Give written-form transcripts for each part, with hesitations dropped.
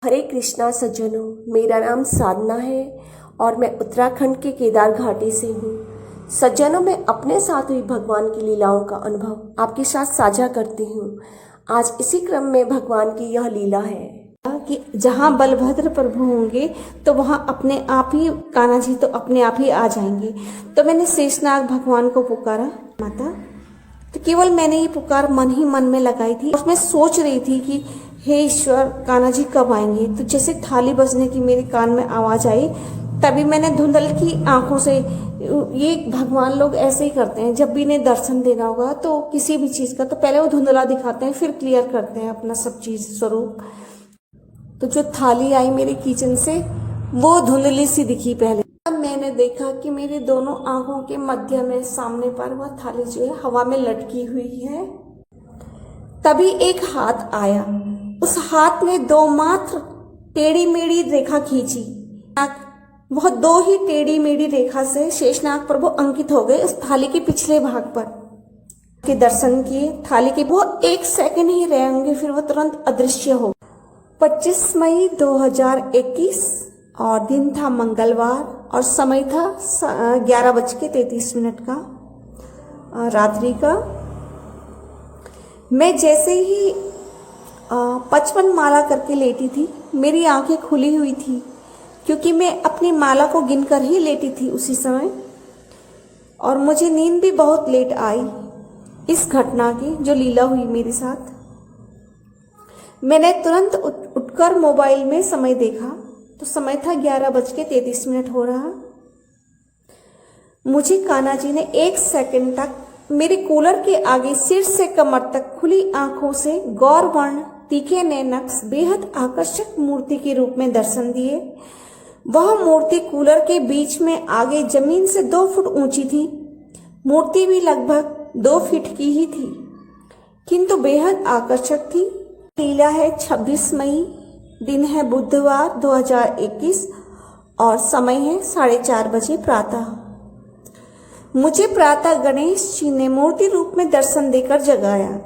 हरे कृष्णा सज्जनों, मेरा नाम साधना है और मैं उत्तराखंड के केदार घाटी से हूँ। सज्जनों, मैं अपने साथ हुई भगवान की लीलाओं का अनुभव आपके साथ साझा करती हूँ। आज इसी क्रम में भगवान की यह लीला है कि जहाँ बलभद्र प्रभु होंगे तो वहाँ अपने आप ही कान्हा जी तो अपने आप ही आ जाएंगे। तो मैंने शेषनाग भगवान को पुकारा माता, तो केवल मैंने ये पुकार मन ही मन में लगाई थी। उसमें सोच रही थी कि हे ईश्वर, कान्हा जी कब आएंगे। तो जैसे थाली बजने की मेरे कान में आवाज आई, तभी मैंने धुंधल की आंखों से, ये भगवान लोग ऐसे ही करते हैं, जब भी इन्हें दर्शन देना होगा तो किसी भी चीज का तो पहले वो धुंधला दिखाते हैं, फिर क्लियर करते हैं अपना सब चीज स्वरूप। तो जो थाली आई मेरे किचन से वो धुंधली सी दिखी पहले। तब मैंने देखा कि मेरे दोनों आंखों के मध्य में सामने पर वह थाली जो है हवा में लटकी हुई है। तभी एक हाथ आया, उस हाथ ने दो मात्र टेढ़ी मेढ़ी रेखा खींची। वह दो ही टेढ़ी मेढ़ी रेखा से शेषनाग प्रभु अंकित हो गए उस थाली के पिछले भाग पर। के दर्शन किए थाली के, वो 1 सेकंड ही रहेंगे, फिर वो तुरंत अदृश्य हो। 25 मई 2021 और दिन था मंगलवार और समय था 11:33 का रात्रि का। मैं जैसे ही 55 माला करके लेटी थी, मेरी आंखें खुली हुई थी क्योंकि मैं अपनी माला को गिनकर ही लेटी थी उसी समय, और मुझे नींद भी बहुत लेट आई इस घटना की जो लीला हुई मेरे साथ। मैंने तुरंत उठकर मोबाइल में समय देखा तो समय था 11:33 हो रहा। मुझे कान्हा जी ने 1 सेकंड तक मेरे कूलर के आगे सिर से कमर तक खुली आंखों से गौर वर्ण तीखे नैनक्स बेहद आकर्षक मूर्ति के रूप में दर्शन दिए। वह मूर्ति कूलर के बीच में आगे जमीन से 2 फुट ऊंची थी। मूर्ति भी लगभग 2 फीट की ही थी, किंतु बेहद आकर्षक थी। लीला है 26 मई, दिन है बुधवार 2021 और समय है 4:30 बजे प्रातः। मुझे प्रातः गणेश जी ने मूर्ति रूप में दर्शन देकर जगाया।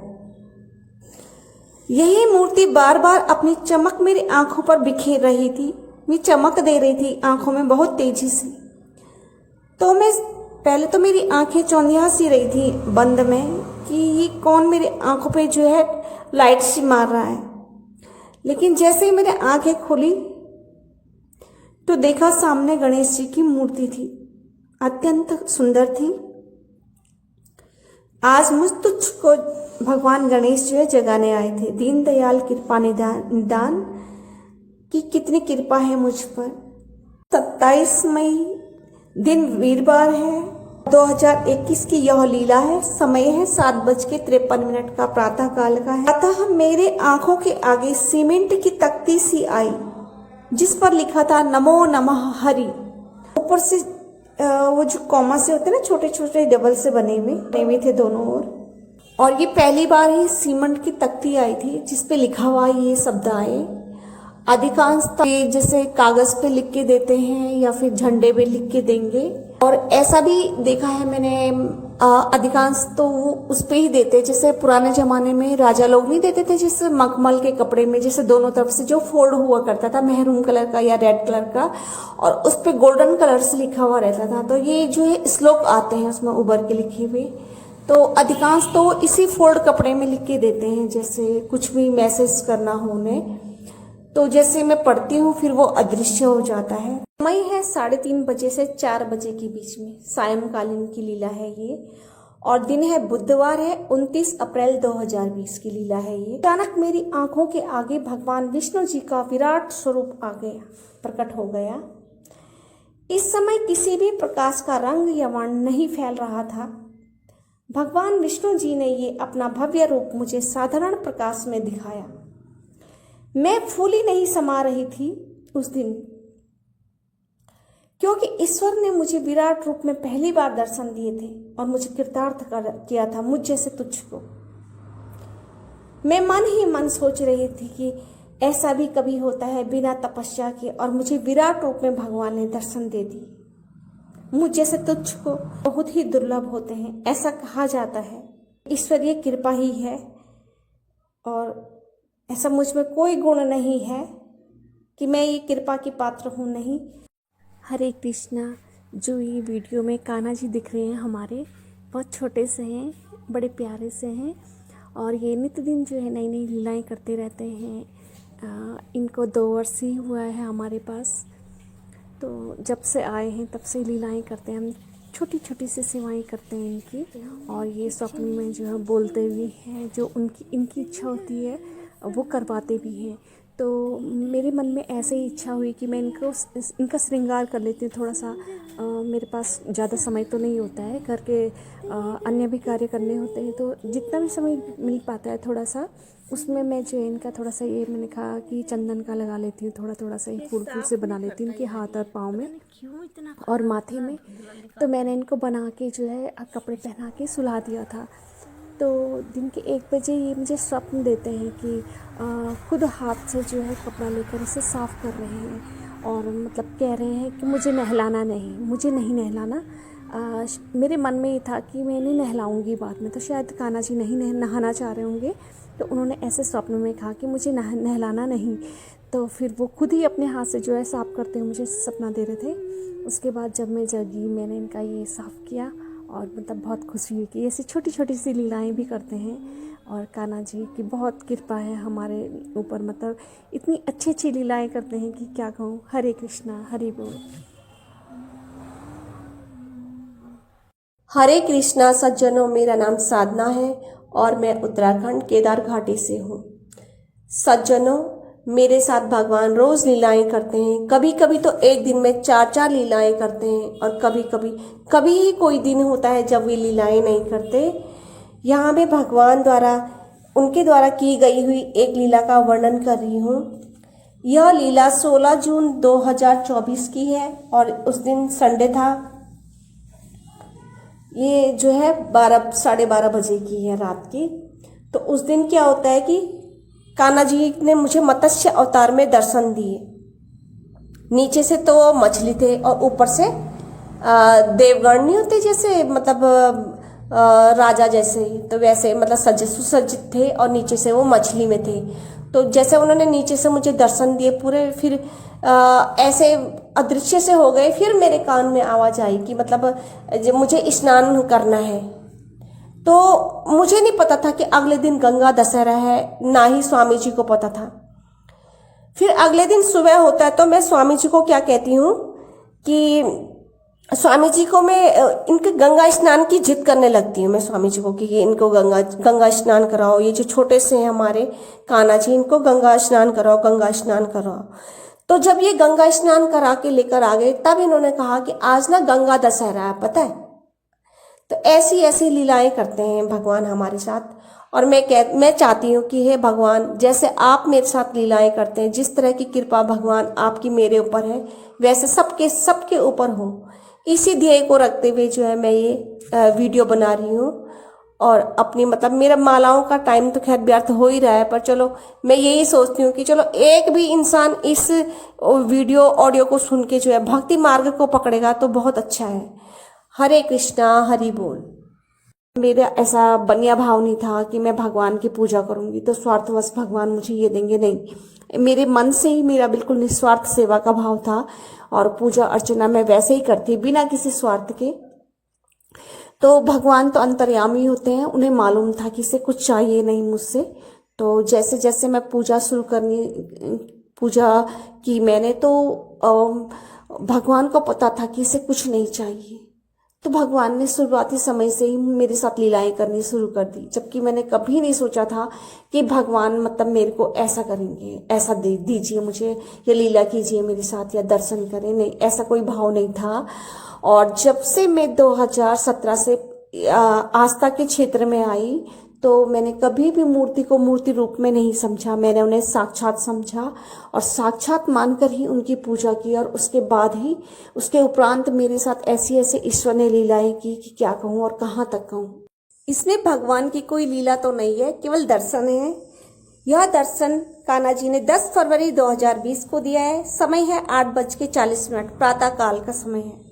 यही मूर्ति बार बार अपनी चमक मेरी आंखों पर बिखेर रही थी, मैं चमक दे रही थी आंखों में बहुत तेजी से। तो मैं पहले तो मेरी आंखें चौंधिया सी रही थी बंद में कि ये कौन मेरी आंखों पे जो है लाइट सी मार रहा है। लेकिन जैसे ही मेरी आंखें खुली तो देखा सामने गणेश जी की मूर्ति थी, अत्यंत सुंदर थी। आज मुझ तुझको भगवान गणेश जो है जगाने आए थे। दीनदयाल कृपा निदान की कितनी कृपा है मुझ पर। 27 मई दिन वीरवार है 2021 की यह लीला है। समय है 7:53 का प्रातः काल का है। अतः मेरे आंखों के आगे सीमेंट की तख्ती सी आई जिस पर लिखा था नमो नमः हरि। ऊपर से वो जो कॉमा से होते हैं ना, छोटे छोटे डबल से बने हुए थे दोनों ओर। और ये पहली बार ही सीमेंट की तख्ती आई थी जिस पे लिखा हुआ ये शब्द आए। अधिकांश जैसे कागज पे लिख के देते हैं या फिर झंडे पे लिख के देंगे, और ऐसा भी देखा है मैंने, अधिकांश तो वो उस पे ही देते, जैसे पुराने जमाने में राजा लोग नहीं देते थे जैसे मखमल के कपड़े में, जैसे दोनों तरफ से जो फोल्ड हुआ करता था मेहरून कलर का या रेड कलर का, और उस पे गोल्डन कलर से लिखा हुआ रहता था। तो ये जो है श्लोक आते हैं उसमें उबर के लिखे हुए, तो अधिकांश तो इसी फोल्ड कपड़े में लिख के देते हैं, जैसे कुछ भी मैसेज करना हो उन्हें। तो जैसे मैं पढ़ती हूँ फिर वो अदृश्य हो जाता है। समय है 3:30 बजे से 4 बजे के बीच में, सायंकालीन की लीला है ये, और दिन है बुधवार है 29 अप्रैल 2020 की लीला है ये। अचानक मेरी आंखों के आगे भगवान विष्णु जी का विराट स्वरूप आ गया, प्रकट हो गया। इस समय किसी भी प्रकाश का रंग या वर्ण नहीं फैल रहा था। भगवान विष्णु जी ने ये अपना भव्य रूप मुझे साधारण प्रकाश में दिखाया। मैं फूली नहीं समा रही थी उस दिन, क्योंकि ईश्वर ने मुझे विराट रूप में पहली बार दर्शन दिए थे और मुझे कृतार्थ किया था मुझ जैसे तुझको। मैं मन ही मन सोच रही थी कि ऐसा भी कभी होता है बिना तपस्या के, और मुझे विराट रूप में भगवान ने दर्शन दे दी। मुझ जैसे तुझको बहुत ही दुर्लभ होते हैं, ऐसा कहा जाता है। ईश्वरीय कृपा ही है और ऐसा मुझ में कोई गुण नहीं है कि मैं ये कृपा की पात्र हूँ नहीं। हरे कृष्णा। जो ये वीडियो में कान्हा जी दिख रहे हैं हमारे, बहुत छोटे से हैं, बड़े प्यारे से हैं और ये नित्य दिन जो है नई नई लीलाएं करते रहते हैं। इनको 2 वर्ष ही हुआ है हमारे पास, तो जब से आए हैं तब से लीलाएं करते हैं। हम छोटी छोटी सी सेवाएं करते हैं इनकी, और ये स्वप्न में जो है बोलते भी हैं, जो इनकी इच्छा होती है वो करवाते भी हैं। तो मेरे मन में ऐसे ही इच्छा हुई कि मैं इनका श्रृंगार कर लेती हूँ थोड़ा सा। मेरे पास ज़्यादा समय तो नहीं होता है, घर के अन्य भी कार्य करने होते हैं, तो जितना भी समय मिल पाता है थोड़ा सा उसमें मैं जो है इनका थोड़ा सा, ये मैंने कहा कि चंदन का लगा लेती हूँ, थोड़ा थोड़ा सा फूल से बना लेती हूँ इनके हाथ और पाँव में और माथे में। तो मैंने इनको बना के जो है कपड़े पहना के सुला दिया था। तो दिन के 1 बजे ये मुझे स्वप्न देते हैं कि खुद हाथ से जो है कपड़ा लेकर इसे साफ़ कर रहे हैं और मतलब कह रहे हैं कि मुझे नहलाना नहीं, मुझे नहीं नहलाना। मेरे मन में ये था कि मैं इन्हें नहलाऊंगी बाद में, तो शायद कान्हा जी नहीं नहाना चाह रहे होंगे, तो उन्होंने ऐसे स्वप्न में कहा कि मुझे नहलाना नहीं। तो फिर वो खुद ही अपने हाथ से जो है साफ़ करते हुए मुझे सपना दे रहे थे। उसके बाद जब मैं जगी, मैंने इनका ये साफ़ किया और मतलब बहुत खुशी हुई कि ऐसी छोटी छोटी सी लीलाएं भी करते हैं। और कान्हा जी की बहुत कृपा है हमारे ऊपर, मतलब इतनी अच्छी अच्छी लीलाएं करते हैं कि क्या कहूँ। हरे कृष्णा, हरि बोल। हरे कृष्णा सज्जनों, मेरा नाम साधना है और मैं उत्तराखंड केदार घाटी से हूँ। सज्जनों, मेरे साथ भगवान रोज लीलाएं करते हैं। कभी कभी तो एक दिन में 4-4 लीलाएं करते हैं और कभी ही कोई दिन होता है जब वे लीलाएं नहीं करते। यहाँ मैं भगवान द्वारा, उनके द्वारा की गई हुई एक लीला का वर्णन कर रही हूँ। यह लीला 16 जून 2024 की है और उस दिन संडे था। ये जो है 12-12:30 बजे की है रात की। तो उस दिन क्या होता है कि कान्हा जी ने मुझे मत्स्य अवतार में दर्शन दिए। नीचे से तो मछली थे और ऊपर से देवगण नहीं होते जैसे, मतलब राजा जैसे, तो वैसे मतलब सुसज्जित थे और नीचे से वो मछली में थे। तो जैसे उन्होंने नीचे से मुझे दर्शन दिए पूरे, फिर ऐसे अदृश्य से हो गए। फिर मेरे कान में आवाज आई कि मतलब मुझे स्नान करना है। तो मुझे नहीं पता था कि अगले दिन गंगा दशहरा है, ना ही स्वामी जी को पता था। फिर अगले दिन सुबह होता है तो मैं स्वामी जी को क्या कहती हूँ कि स्वामी जी को मैं इनके गंगा स्नान की जिद करने लगती हूँ मैं स्वामी जी को कि ये इनको गंगा स्नान कराओ। ये जो छोटे से हैं हमारे कान्हा जी, इनको गंगा स्नान कराओ, गंगा स्नान कराओ। तो जब ये गंगा स्नान करा के लेकर आ गए, तब इन्होंने कहा कि आज ना गंगा दशहरा है, पता है। तो ऐसी ऐसी लीलाएं करते हैं भगवान हमारे साथ। और मैं चाहती हूँ कि हे भगवान, जैसे आप मेरे साथ लीलाएं करते हैं, जिस तरह की कृपा भगवान आपकी मेरे ऊपर है, वैसे सबके ऊपर हो। इसी ध्येय को रखते हुए जो है मैं ये वीडियो बना रही हूँ। और अपनी मतलब मेरा मालाओं का टाइम तो खैर व्यर्थ हो ही रहा है, पर चलो मैं यही सोचती हूँ कि चलो एक भी इंसान इस वीडियो ऑडियो को सुन के जो है भक्ति मार्ग को पकड़ेगा तो बहुत अच्छा है। हरे कृष्णा, हरि बोल। मेरा ऐसा बनिया भाव नहीं था कि मैं भगवान की पूजा करूंगी तो स्वार्थवश भगवान मुझे ये देंगे, नहीं। मेरे मन से ही मेरा बिल्कुल निस्वार्थ सेवा का भाव था और पूजा अर्चना मैं वैसे ही करती बिना किसी स्वार्थ के। तो भगवान तो अंतर्यामी होते हैं, उन्हें मालूम था कि इसे कुछ चाहिए नहीं मुझसे। तो जैसे जैसे मैं पूजा की मैंने, तो भगवान को पता था कि इसे कुछ नहीं चाहिए। तो भगवान ने शुरुआती समय से ही मेरे साथ लीलाएं करनी शुरू कर दी, जबकि मैंने कभी नहीं सोचा था कि भगवान मतलब मेरे को ऐसा करेंगे, ऐसा दीजिए मुझे, या लीला कीजिए मेरे साथ, या दर्शन करें, नहीं, ऐसा कोई भाव नहीं था। और जब से मैं 2017 से आस्था के क्षेत्र में आई, तो मैंने कभी भी मूर्ति को मूर्ति रूप में नहीं समझा, मैंने उन्हें साक्षात समझा और साक्षात मानकर ही उनकी पूजा की। और उसके बाद ही, उसके उपरांत मेरे साथ ऐसी ऐसी ईश्वर ने लीलाएं की कि क्या कहूँ और कहाँ तक कहूँ। इसमें भगवान की कोई लीला तो नहीं है, केवल दर्शन है। यह दर्शन कान्हा जी ने 10 फरवरी 2020 को दिया है। समय है 8:40, प्रातः काल का समय है।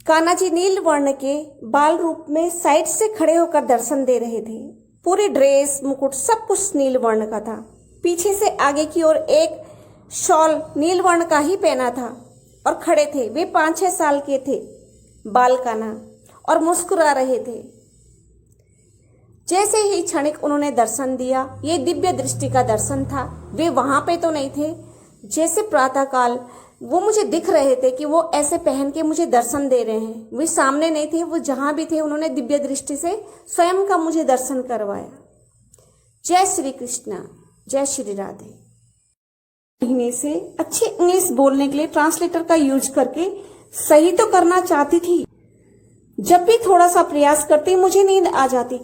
कान्हा जी नील वर्ण के बाल रूप में साइड से खड़े होकर दर्शन दे रहे थे। पूरे ड्रेस, मुकुट सब कुछ नील वर्ण का था। पीछे से आगे की ओर एक शॉल नील वर्ण का ही पहना था और खड़े थे। वे 5-6 साल के थे, बाल काना, और मुस्कुरा रहे थे। जैसे ही क्षणिक उन्होंने दर्शन दिया, ये दिव्य दृष्टि का दर्शन था। वे वहां पे तो नहीं थे, जैसे प्रातःकाल वो मुझे दिख रहे थे कि वो ऐसे पहन के मुझे दर्शन दे रहे हैं। वे सामने नहीं थे, वो जहां भी थे उन्होंने दिव्य दृष्टि से स्वयं का मुझे दर्शन करवाया। जय श्री कृष्णा, जय श्री राधे। महीने से अच्छी इंग्लिश बोलने के लिए ट्रांसलेटर का यूज करके सही तो करना चाहती थी। जब भी थोड़ा सा प्रयास करती मुझे नींद आ जाती।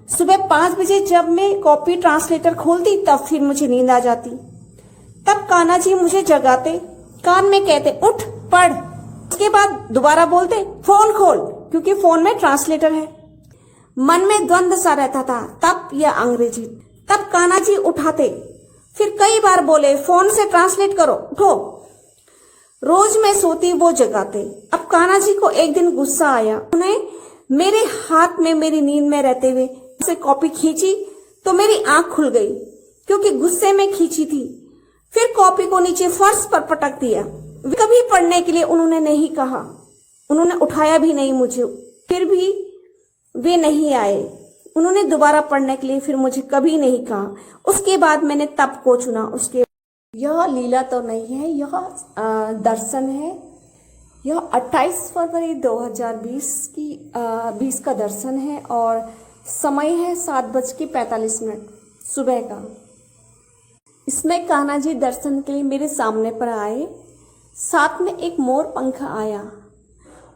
सुबह 5 बजे जब मैं कॉपी ट्रांसलेटर खोलती तब फिर मुझे नींद आ जाती। तब कान्हा जी मुझे जगाते, कान में कहते उठ पढ़। उसके बाद दोबारा बोलते फोन खोल, क्योंकि फोन में ट्रांसलेटर है। मन में द्वंद्व सा रहता था, तब या अंग्रेजी। तब कान्हा जी उठाते, फिर कई बार बोले फोन से ट्रांसलेट करो, उठो। रोज मैं सोती, वो जगाते। अब कान्हा जी को एक दिन गुस्सा आया। उन्हें मेरे हाथ में मेरी नींद में रहते हुए से कॉपी खींची तो मेरी आंख खुल गई, क्योंकि गुस्से में खींची थी। फिर कॉपी को नीचे फर्श पर पटक दिया। कभी पढ़ने के लिए उन्होंने नहीं कहा, उन्होंने उठाया भी नहीं मुझे। फिर भी वे नहीं आए। उन्होंने दोबारा पढ़ने के लिए फिर मुझे कभी नहीं कहा। उसके बाद मैंने तप को चुना। उसके यह लीला तो नहीं है, यह दर्शन है। यह 28 फरवरी 2020 का दर्शन है और समय है 7:45 सुबह का। इसमें कान्हा जी दर्शन के लिए मेरे सामने पर आए। साथ में एक मोर पंख आया,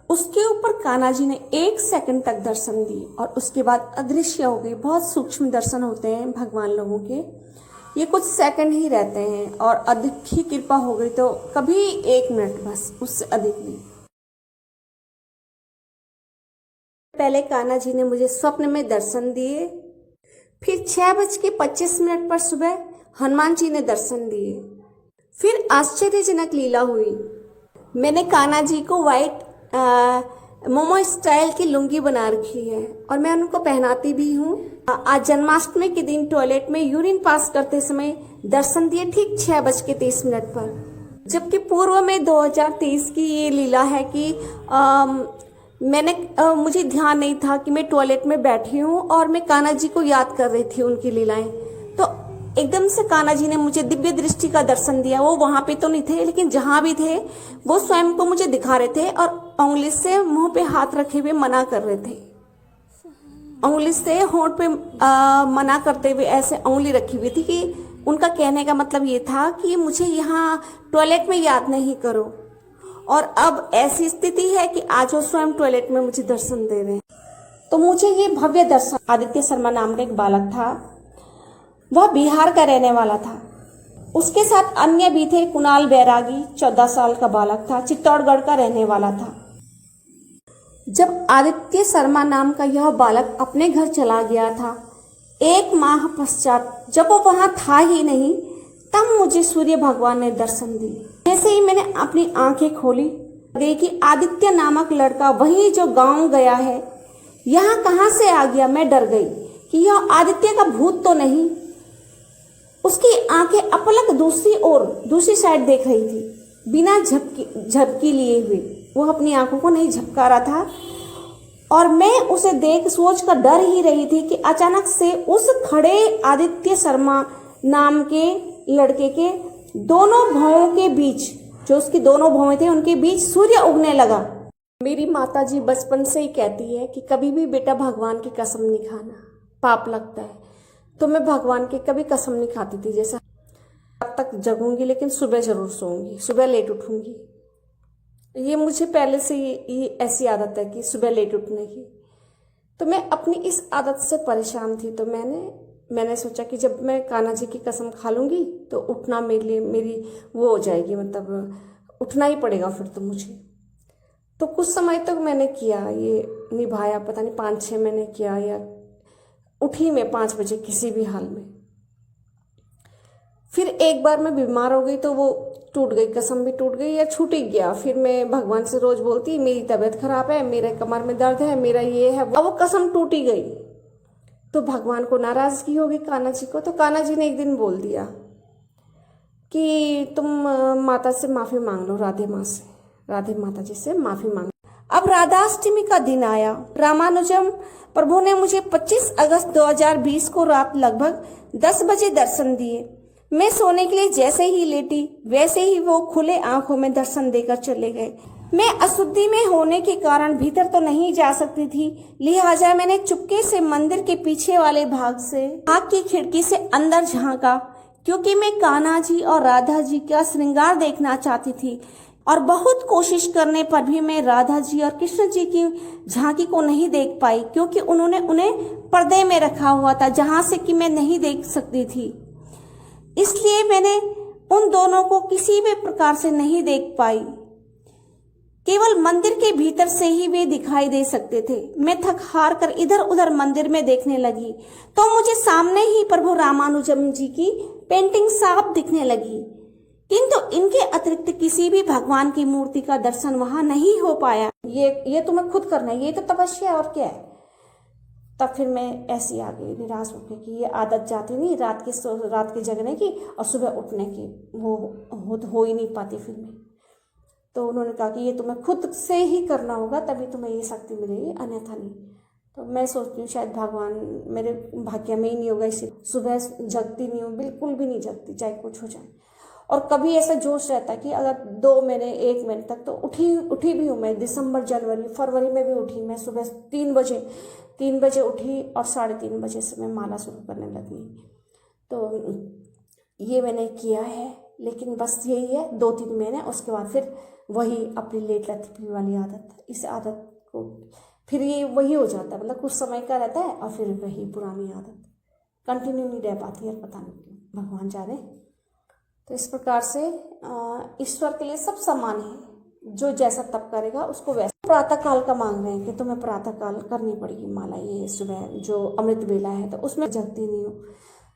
उसके ऊपर कान्हा जी ने 1 सेकंड तक दर्शन दिए और उसके बाद अदृश्य हो गए। बहुत सूक्ष्म दर्शन होते हैं भगवान लोगों के, ये कुछ सेकंड ही रहते हैं और अधिक ही कृपा हो गई तो कभी 1 मिनट, बस उससे अधिक नहीं। पहले कान्हा जी ने मुझे स्वप्न में दर्शन दिए। फिर 6:25 पर सुबह हनुमान जी ने दर्शन दिए। फिर आश्चर्यजनक लीला हुई। मैंने कान्हा जी को व्हाइट मोमो स्टाइल की लुंगी बना रखी है और मैं उनको पहनाती भी हूँ। आज जन्माष्टमी के दिन टॉयलेट में यूरिन पास करते समय दर्शन दिए ठीक 6:30 पर। जबकि पूर्व में 2023 की ये लीला है कि मुझे ध्यान नहीं था कि मैं टॉयलेट में बैठी हूँ और मैं कान्हा जी को याद कर रही थी, उनकी लीलाएं। तो एकदम से कान्हा जी ने मुझे दिव्य दृष्टि का दर्शन दिया। वो वहां पे तो नहीं थे, लेकिन जहां भी थे वो स्वयं को मुझे दिखा रहे थे और उंगली से मुंह पे हाथ रखे हुए मना कर रहे थे। उंगली से होंठ पे मना करते हुए ऐसे उंगली रखी हुई थी कि उनका कहने का मतलब ये था कि मुझे यहाँ टॉयलेट में याद नहीं करो। और अब ऐसी स्थिति है कि आज वो स्वयं टॉयलेट में मुझे दर्शन दे रहे हैं। तो मुझे ये भव्य दर्शन, आदित्य शर्मा नाम का एक बालक था, वह बिहार का रहने वाला था। उसके साथ अन्य भी थे। कुणाल बैरागी 14 साल का बालक था, चित्तौड़गढ़ का रहने वाला था। जब आदित्य शर्मा नाम का यह बालक अपने घर चला गया था, 1 माह पश्चात जब वो वहां था ही नहीं, तब मुझे सूर्य भगवान ने दर्शन दिए। जैसे ही मैंने अपनी आंखें खोली, देखी आदित्य नामक लड़का वही जो गांव गया है, यहाँ कहाँ से आ गया। मैं डर गई कि यह आदित्य का भूत तो नहीं। उसकी आंखें अपलक दूसरी साइड देख रही थी, बिना झपकी लिए हुए। वो अपनी आंखों को नहीं झपका रहा था और मैं उसे देख सोच कर डर ही रही थी कि अचानक से उस खड़े आदित्य शर्मा नाम के लड़के के दोनों भौं के बीच, जो उसकी दोनों भौं थे, उनके बीच सूर्य उगने लगा। मेरी माता जी बचपन से ही कहती है कि कभी भी बेटा भगवान की कसम नहीं खाना, पाप लगता है। तो मैं भगवान की कभी कसम नहीं खाती थी, जैसा रात तक जगूंगी लेकिन सुबह जरूर सोऊंगी, सुबह लेट उठूंगी। ये मुझे पहले से ये ऐसी आदत है कि सुबह लेट उठने की। तो मैं अपनी इस आदत से परेशान थी। तो मैंने सोचा कि जब मैं कान्हा जी की कसम खा लूंगी तो उठना मेरे लिए मेरी वो हो जाएगी, मतलब उठना ही पड़ेगा फिर तो मुझे। तो कुछ समय तक मैंने किया, ये निभाया, पता नहीं 5-6 महीने किया, या उठी मैं 5 बजे किसी भी हाल में। फिर एक बार मैं बीमार हो गई तो वो टूट गई, कसम भी टूट गई या छूट ही गया। फिर मैं भगवान से रोज बोलती मेरी तबीयत खराब है, मेरे कमर में दर्द है, मेरा ये है। अब वो कसम टूट ही गई। तो भगवान को नाराजगी होगी कान्हा जी को। तो कान्हा जी ने एक दिन बोल दिया कि तुम माता से माफ़ी मांग लो, राधे माँ से, राधे माता जी से माफ़ी मांग। अब राधाष्टमी का दिन आया। रामानुजम प्रभु ने मुझे 25 अगस्त 2020 को रात लगभग 10 बजे दर्शन दिए। मैं सोने के लिए जैसे ही लेटी वैसे ही वो खुले आंखों में दर्शन देकर चले गए। मैं अशुद्धि में होने के कारण भीतर तो नहीं जा सकती थी, लिहाजा मैंने चुपके से मंदिर के पीछे वाले भाग से आग की खिड़की से अंदर झांका, क्योंकि मैं कान्हा जी और राधा जी का श्रृंगार देखना चाहती थी। और बहुत कोशिश करने पर भी मैं राधा जी और कृष्ण जी की झांकी को नहीं देख पाई, क्योंकि उन्होंने उन्हें पर्दे में रखा हुआ था जहां से कि मैं नहीं देख सकती थी। इसलिए मैंने उन दोनों को किसी भी प्रकार से नहीं देख पाई, केवल मंदिर के भीतर से ही वे दिखाई दे सकते थे। मैं थक हार कर इधर उधर मंदिर में देखने लगी तो मुझे सामने ही प्रभु रामानुजम जी की पेंटिंग साफ दिखने लगी, किंतु इनके अतिरिक्त किसी भी भगवान की मूर्ति का दर्शन वहां नहीं हो पाया। ये तुम्हें खुद करना है, ये तो तपस्या और क्या है। तब फिर मैं ऐसी आ गई निराश होकर कि ये आदत जाती नहीं रात के जगने की और सुबह उठने की, वो हो ही नहीं पाती फिर मैं। तो उन्होंने कहा कि ये तुम्हें खुद से ही करना होगा, तभी तुम्हें ये शक्ति मिलेगी, अन्यथा नहीं। तो मैं सोचती हूँ शायद भगवान मेरे भाग्य में ही नहीं होगा, इसी सुबह जगती नहीं हूँ, बिल्कुल भी नहीं जगती, चाहे कुछ हो जाए। और कभी ऐसा जोश रहता है कि अगर 2 महीने 1 महीने तक तो उठी भी हूँ मैं। दिसंबर, जनवरी, फरवरी में भी उठी मैं। सुबह 3 बजे उठी और 3:30 बजे से मैं माला शुरू करने लगी। तो ये मैंने किया है, लेकिन बस यही है 2-3 महीने, उसके बाद फिर वही अपनी लेट लतीफ़ी वाली आदत, इस आदत को फिर ये वही हो जाता है, मतलब कुछ समय का रहता है और फिर वही पुरानी आदत कंटिन्यू नहीं रह पाती है, पता नहीं क्यों, भगवान जाने। तो इस प्रकार से ईश्वर के लिए सब समान है, जो जैसा तप करेगा उसको वैसा। प्रातः काल का मांग रहे हैं कि तुम्हें प्रातः काल करनी पड़ेगी माला, ये सुबह जो अमृत बेला है, तो उसमें जगती नहीं हूँ।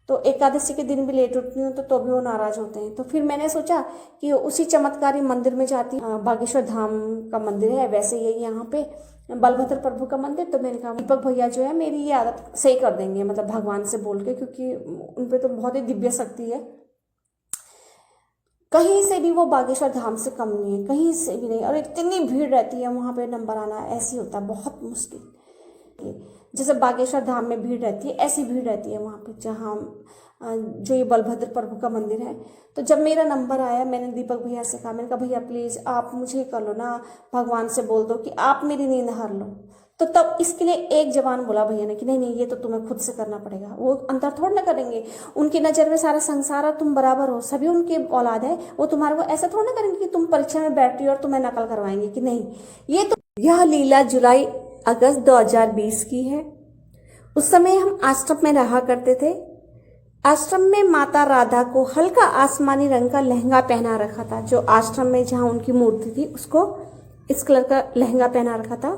तो एकादशी के दिन भी लेट उठती हूँ तो भी वो नाराज होते हैं। तो फिर मैंने सोचा कि उसी चमत्कारी मंदिर में जाती हूँ। बागेश्वर धाम का मंदिर है, वैसे ही यहाँ पे बलभद्र प्रभु का मंदिर। तो मैंने कहा दीपक भैया जो है मेरी ये आदत सही कर देंगे, मतलब भगवान से बोल के, क्योंकि उन पर तो बहुत ही दिव्य शक्ति है, कहीं से भी वो बागेश्वर धाम से कम नहीं है, कहीं से भी नहीं। और इतनी भीड़ रहती है वहाँ पे, नंबर आना ऐसी होता है बहुत मुश्किल। जैसे बागेश्वर धाम में भीड़ रहती है, ऐसी भीड़ रहती है वहाँ पे, जहाँ जो ये बलभद्र प्रभु का मंदिर है। तो जब मेरा नंबर आया, मैंने दीपक भैया से कहा, मैंने कहा भैया प्लीज़ आप मुझे कर लो ना, भगवान से बोल दो कि आप मेरी नींद हर लो। तो तब इसके लिए एक जवान बोला भैया ने कि नहीं ये तो तुम्हें खुद से करना पड़ेगा, वो अंतर थोड़ा ना करेंगे, उनकी नज़र में सारा संसार और तुम बराबर हो, सभी उनके औलाद है, वो तुम्हारे को ऐसा थोड़ा ना करेंगे कि तुम परीक्षा में बैठ रही हो और तुम्हें नकल करवाएंगे कि नहीं। ये तो यह लीला जुलाई अगस्त 2020 की है। उस समय हम आश्रम में रहा करते थे। आश्रम में माता राधा को हल्का आसमानी रंग का लहंगा पहना रखा था, जो आश्रम में जहाँ उनकी मूर्ति थी उसको इस कलर का लहंगा पहना रखा था।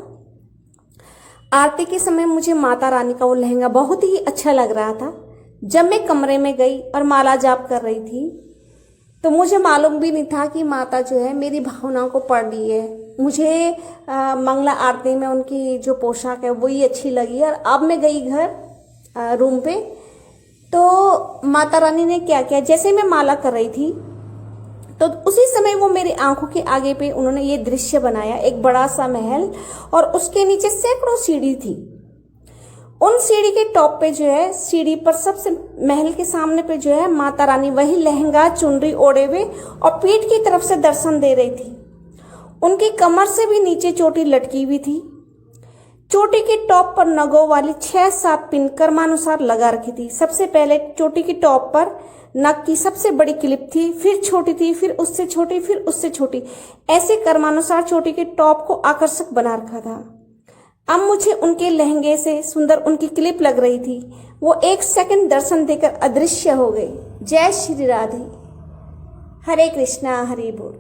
आरती के समय मुझे माता रानी का वो लहंगा बहुत ही अच्छा लग रहा था। जब मैं कमरे में गई और माला जाप कर रही थी तो मुझे मालूम भी नहीं था कि माता जो है मेरी भावनाओं को पढ़ रही है। मुझे मंगला आरती में उनकी जो पोशाक है वही अच्छी लगी। और अब मैं गई घर रूम पे, तो माता रानी ने क्या किया, जैसे मैं माला कर रही थी तो उसी समय वो मेरी आंखों के आगे पे उन्होंने ये दृश्य बनाया, एक बड़ा सा महल और उसके नीचे सैकड़ों सीढ़ी थी। उन सीढ़ी के टॉप पे जो है, सीढ़ी पर सबसे महल के सामने पे जो है माता रानी वही लहंगा चुनरी ओढ़े हुए और पीठ की तरफ से दर्शन दे रही थी। उनकी कमर से भी नीचे चोटी लटकी हुई थी। चोटी के टॉप पर नगों वाली 6-7 पिन कर्मानुसार लगा रखी थी। सबसे पहले चोटी की टॉप पर नग की सबसे बड़ी क्लिप थी, फिर छोटी थी, फिर उससे छोटी, फिर उससे छोटी, ऐसे कर्मानुसार चोटी के टॉप को आकर्षक बना रखा था। अब मुझे उनके लहंगे से सुंदर उनकी क्लिप लग रही थी। वो 1 सेकंड दर्शन देकर अदृश्य हो गई। जय श्री राधे। हरे कृष्णा, हरि बोल।